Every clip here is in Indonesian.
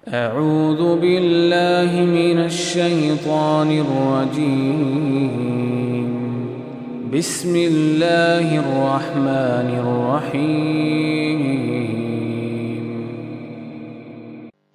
أعوذ بالله من الشيطان الرجيم بسم الله الرحمن الرحيم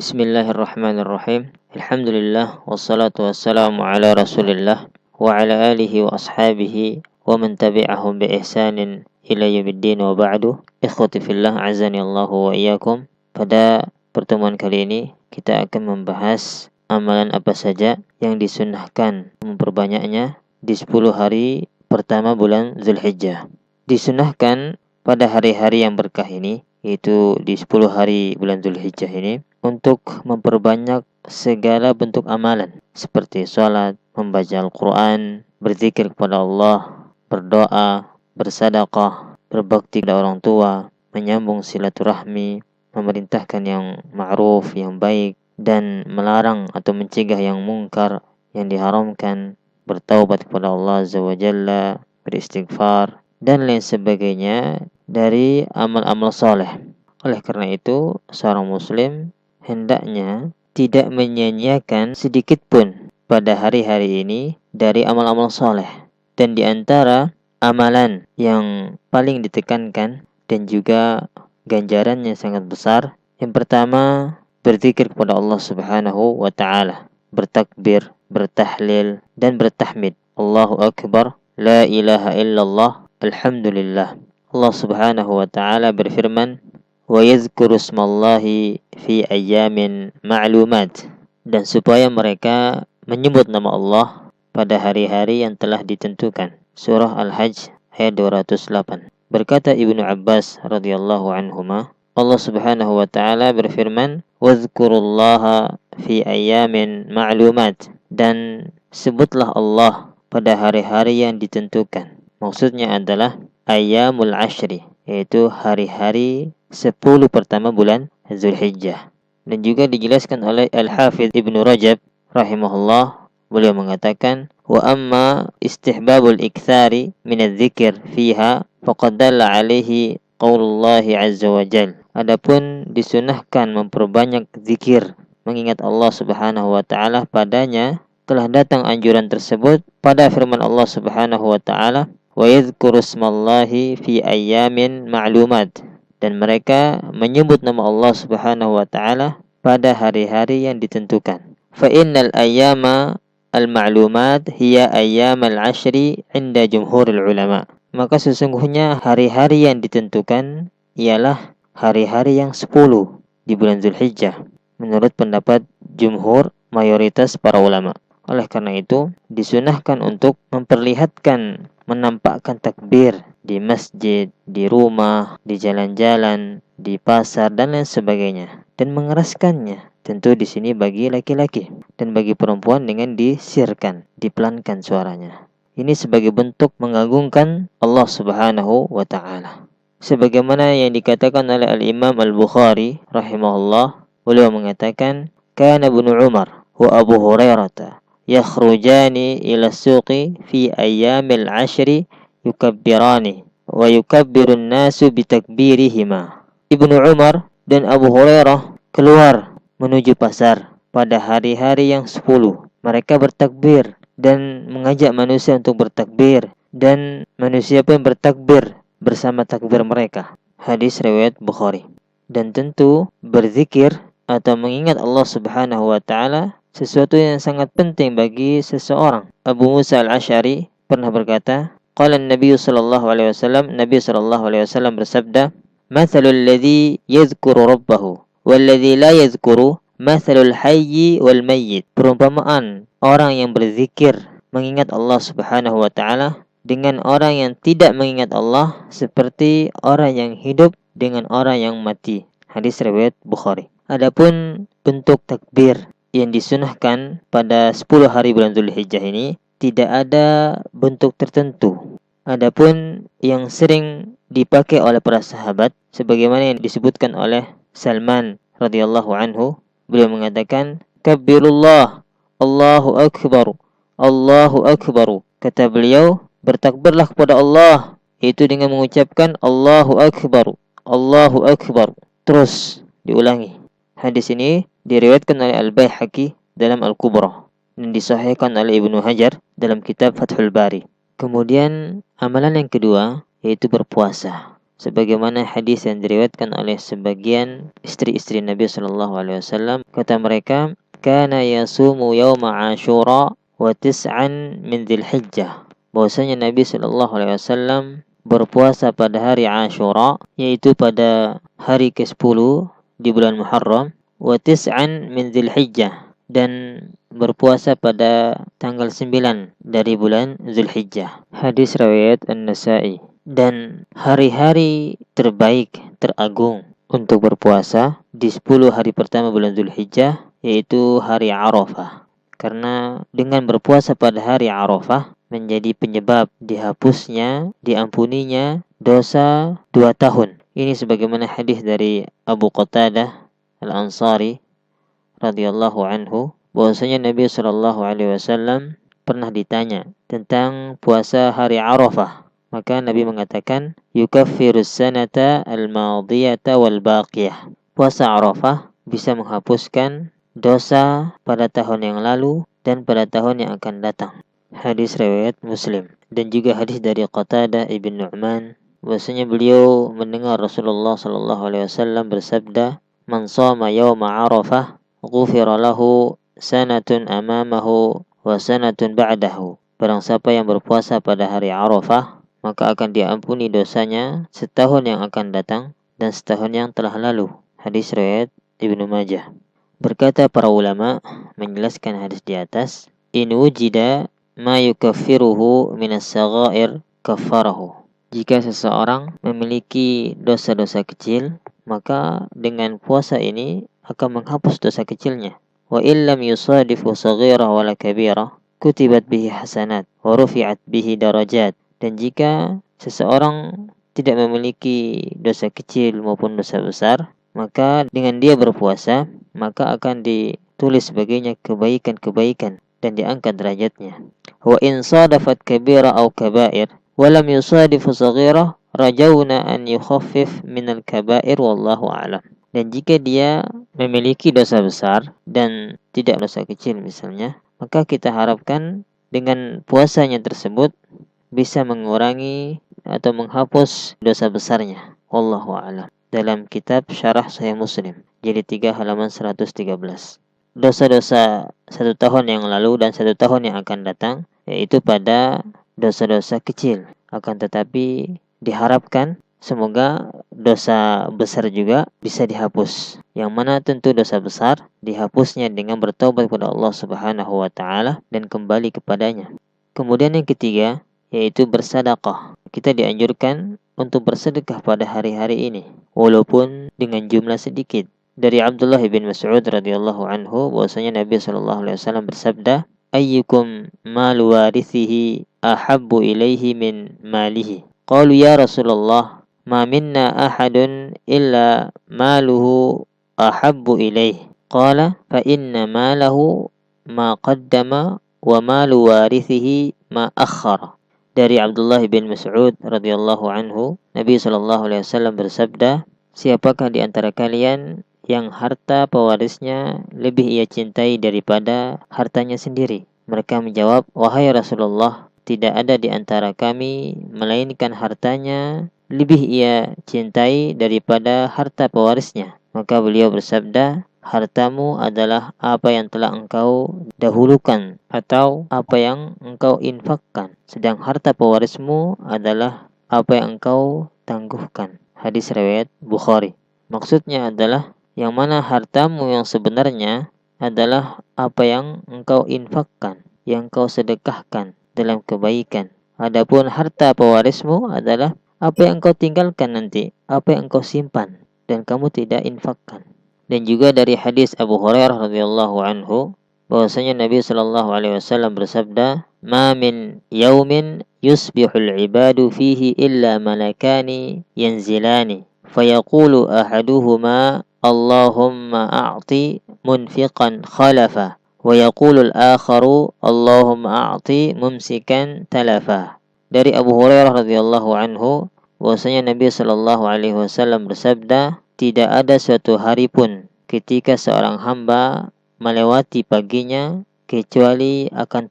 Bismillahirrahmanirrahim. Alhamdulillah wassalatu wassalamu ala Rasulillah wa ala alihi wa ashabihi wa man tabi'ahum bi ihsanin ila yaumiddin wa ba'du. Ikhwati fillah, azani Allahu wa iyyakum. Pada pertemuan kali ini kita akan membahas amalan apa saja yang disunnahkan memperbanyaknya di 10 hari pertama bulan Zulhijjah. Disunahkan pada hari-hari yang berkah ini, yaitu di 10 hari bulan Zulhijjah ini, untuk memperbanyak segala bentuk amalan seperti sholat, membaca Al-Quran, berzikir kepada Allah, berdoa, bersedekah, berbakti kepada orang tua, menyambung silaturahmi, memerintahkan yang ma'ruf, yang baik, dan melarang atau mencegah yang mungkar, yang diharamkan, bertaubat kepada Allah Azza wa Jalla, beristighfar, dan lain sebagainya dari amal-amal soleh. Oleh karena itu, seorang muslim hendaknya tidak menyia-nyiakan sedikit pun pada hari-hari ini dari amal-amal soleh. Dan di antara amalan yang paling ditekankan dan juga ganjarannya sangat besar, yang pertama, berzikir kepada Allah Subhanahu wa ta'ala, bertakbir, bertahlil, dan bertahmid. Allahu Akbar, la ilaha illallah, alhamdulillah. Allah Subhanahu wa ta'ala berfirman, wa yadhkuru ismallahi fi ayyamin ma'lumat, dan supaya mereka menyebut nama Allah pada hari-hari yang telah ditentukan. Surah Al-Hajj ayat 208. Berkata Ibnu Abbas radhiyallahu anhuma, Allah Subhanahu wa ta'ala berfirman, wadhkurullaha fi ayyamin ma'lumat, dan sebutlah Allah pada hari-hari yang ditentukan. Maksudnya adalah ayyamul ashri, yaitu hari-hari 10 pertama bulan Zulhijjah. Dan juga dijelaskan oleh Al-Hafidh Ibnu Rajab rahimahullah, beliau mengatakan, wa amma istihbabul iktsari minadz-dzikr fiha faqad dalla alaihi qaulullahi azza wa jalla. Adapun disunahkan memperbanyak zikir mengingat Allah Subhanahu wa ta'ala padanya, telah datang anjuran tersebut pada firman Allah Subhanahu wa ta'ala, wa yadhkuru ismallahi fi ayyamin ma'lumat, dan mereka menyebut nama Allah Subhanahu wa ta'ala pada hari-hari yang ditentukan. Fa innal ayyama al-ma'lumat hiya ayyamal ashri 'inda jumhuril ulama. Maka sesungguhnya hari-hari yang ditentukan ialah hari-hari yang 10 di bulan Zulhijjah menurut pendapat jumhur mayoritas para ulama. Oleh karena itu, disunahkan untuk memperlihatkan, menampakkan takbir di masjid, di rumah, di jalan-jalan, di pasar, dan lain sebagainya, dan mengeraskannya. Tentu di sini bagi laki-laki, dan bagi perempuan dengan disirkan, dipelankan suaranya. Ini sebagai bentuk mengagungkan Allah Subhanahu wa ta'ala. Sebagaimana yang dikatakan oleh Al-Imam Al-Bukhari rahimahullah, beliau mengatakan, kana Ibnu Umar wa Abu Hurairah yakhrujani ila suqi fi ayyamil ashri yukabbirani wa yukabbirun nasu bitakbirihima. Ibnu Umar dan Abu Hurairah keluar menuju pasar pada hari-hari yang 10. Mereka bertakbir dan mengajak manusia untuk bertakbir, dan manusia pun bertakbir bersama takbir mereka. Hadis riwayat Bukhari. Dan tentu berzikir atau mengingat Allah Subhanahu wa ta'ala sesuatu yang sangat penting bagi seseorang. Abu Musa Al-Asy'ari pernah berkata, qala an-nabiy sallallahu alaihi wasallam, Nabi sallallahu alaihi wasallam bersabda, mathalul ladzi yadhkuru rabbahu wal ladzi la yadhkuru mathalul hayyi wal mayyit. Perumpamaan orang yang berzikir mengingat Allah Subhanahu wa ta'ala dengan orang yang tidak mengingat Allah seperti orang yang hidup dengan orang yang mati. Hadis riwayat Bukhari. Adapun bentuk takbir yang disunahkan pada 10 hari bulan Zulhijjah ini tidak ada bentuk tertentu. Adapun yang sering dipakai oleh para sahabat, sebagaimana yang disebutkan oleh Salman radhiyallahu anhu, beliau mengatakan, kabbirullah, Allahu akbar, Allahu akbar. Kata beliau, bertakbirlah kepada Allah, itu dengan mengucapkan Allahu akbar, Allahu akbar. Terus diulangi Hadis ini diriwayatkan oleh Al-Baihaqi dalam Al-Kubra dan disahihkan oleh Ibnu Hajar dalam kitab Fathul Bari. Kemudian amalan yang kedua yaitu berpuasa. Sebagaimana hadis yang diriwayatkan oleh sebagian istri-istri Nabi sallallahu alaihi wasallam, kata mereka, "Kana yasumu yauma Asyura wa tis'an min Dzulhijjah." Bahwasanya Nabi sallallahu alaihi wasallam berpuasa pada hari Asyura, yaitu pada hari ke-10 di bulan Muharram, wa tis'an min Dzulhijjah, dan berpuasa pada tanggal 9 dari bulan Zulhijjah. Hadis riwayat An-Nasa'i. Dan hari-hari terbaik, teragung untuk berpuasa di 10 hari pertama bulan Zulhijjah yaitu hari Arafah. Karena dengan berpuasa pada hari Arafah menjadi penyebab dihapusnya, diampuninya dosa 2 tahun. Ini sebagaimana hadis dari Abu Qatadah Al-Ansari radhiyallahu anhu, bahwasanya Nabi sallallahu alaihi wasallam pernah ditanya tentang puasa hari Arafah. Maka Nabi mengatakan, yukaffirus sanata al-madiyata wal baqiyah. Puasa Arafah bisa menghapuskan dosa pada tahun yang lalu dan pada tahun yang akan datang. Hadis riwayat Muslim. Dan juga hadis dari Qatadah ibn Nu'man, bahwasanya beliau mendengar Rasulullah sallallahu alaihi wasallam bersabda, "Man shoma yauma Arafah ghufira lahu sanatun amamahu wa sanatun ba'dahu." Barang siapa yang berpuasa pada hari Arafah, maka akan diampuni dosanya setahun yang akan datang dan setahun yang telah lalu. Hadis riwayat Ibnu Majah. Berkata para ulama menjelaskan hadis di atas, in wujida ma yukaffiruhu minas saghair kaffarahu. Jika seseorang memiliki dosa-dosa kecil, maka dengan puasa ini akan menghapus dosa kecilnya. Wa illam yusadifu saghirah wala kabirah kutibat bihi hasanat wa rufi'at bihi darajat. Dan jika seseorang tidak memiliki dosa kecil maupun dosa besar, maka dengan dia berpuasa, maka akan ditulis baginya kebaikan-kebaikan dan diangkat derajatnya. Wa in sadafat kabira aw kabair wa lam yusadifu saghirah rajawna an yukhaffif minal kabair wallahu a'lam. Dan jika dia memiliki dosa besar dan tidak dosa kecil misalnya, maka kita harapkan dengan puasanya tersebut bisa mengurangi atau menghapus dosa besarnya. Wallahu a'lam. Dalam kitab Syarah Sahih Muslim, jilid 3 halaman 113. Dosa-dosa 1 tahun yang lalu dan 1 tahun yang akan datang, yaitu pada dosa-dosa kecil. Akan tetapi diharapkan semoga dosa besar juga bisa dihapus. Yang mana tentu dosa besar dihapusnya dengan bertaubat kepada Allah Subhanahu wa taala dan kembali kepadanya. Kemudian yang ketiga yaitu bersedekah. Kita dianjurkan untuk bersedekah pada hari-hari ini walaupun dengan jumlah sedikit. Dari Abdullah bin Mas'ud radhiyallahu anhu bahwasanya Nabi sallallahu alaihi wasallam bersabda, ayyukum malu warithihi ahabbu ilaihi min malihi. Qalu ya Rasulullah, ma minna ahadun illa maluhu ahabbu ilaihi. Qala fa inna malahu ma qaddama wa malu warithihi ma akhara. Dari Abdullah bin Mas'ud radhiyallahu anhu, Nabi sallallahu alaihi wasallam bersabda, siapakah di antara kalian yang harta pewarisnya lebih ia cintai daripada hartanya sendiri? Mereka menjawab, wahai Rasulullah, tidak ada di antara kami melainkan hartanya lebih ia cintai daripada harta pewarisnya. Maka beliau bersabda, hartamu adalah apa yang telah engkau dahulukan atau apa yang engkau infakkan, sedang harta pewarismu adalah apa yang engkau tangguhkan. Hadis riwayat Bukhari. Maksudnya adalah yang mana hartamu yang sebenarnya adalah apa yang engkau infakkan, yang engkau sedekahkan dalam kebaikan. Adapun harta pewarismu adalah apa yang engkau tinggalkan nanti, apa yang engkau simpan dan kamu tidak infakkan. Dan juga dari hadis Abu Hurairah radhiyallahu anhu bahwasanya Nabi sallallahu alaihi wasallam bersabda, "Ma min yaumin yusbihul ibadu fihi illa malakani yanzilani fayaqulu ahaduhuma Allahumma a'ti munfiqan khalafa wa yaqulu al-akharu Allahumma a'ti mumsikan talafa." Dari Abu Hurairah radhiyallahu anhu bahwasanya Nabi sallallahu alaihi wasallam bersabda, tidak ada suatu hari pun ketika seorang hamba melewati paginya, kecuali akan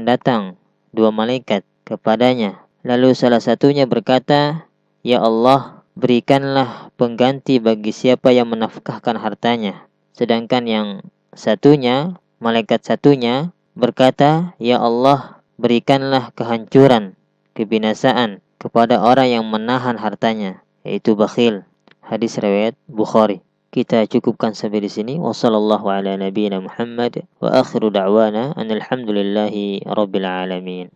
datang 2 malaikat kepadanya. Lalu salah satunya berkata, "Ya Allah, berikanlah pengganti bagi siapa yang menafkahkan hartanya." Sedangkan yang malaikat satunya berkata, "Ya Allah, berikanlah kehancuran, kebinasaan kepada orang yang menahan hartanya, yaitu bakhil." Hadis riwayat Bukhari. Kita cukupkan sampai di sini. Wassallallahu ala nabiyyina Muhammad wa akhiru da'wana anil hamdulillahi rabbil alamin.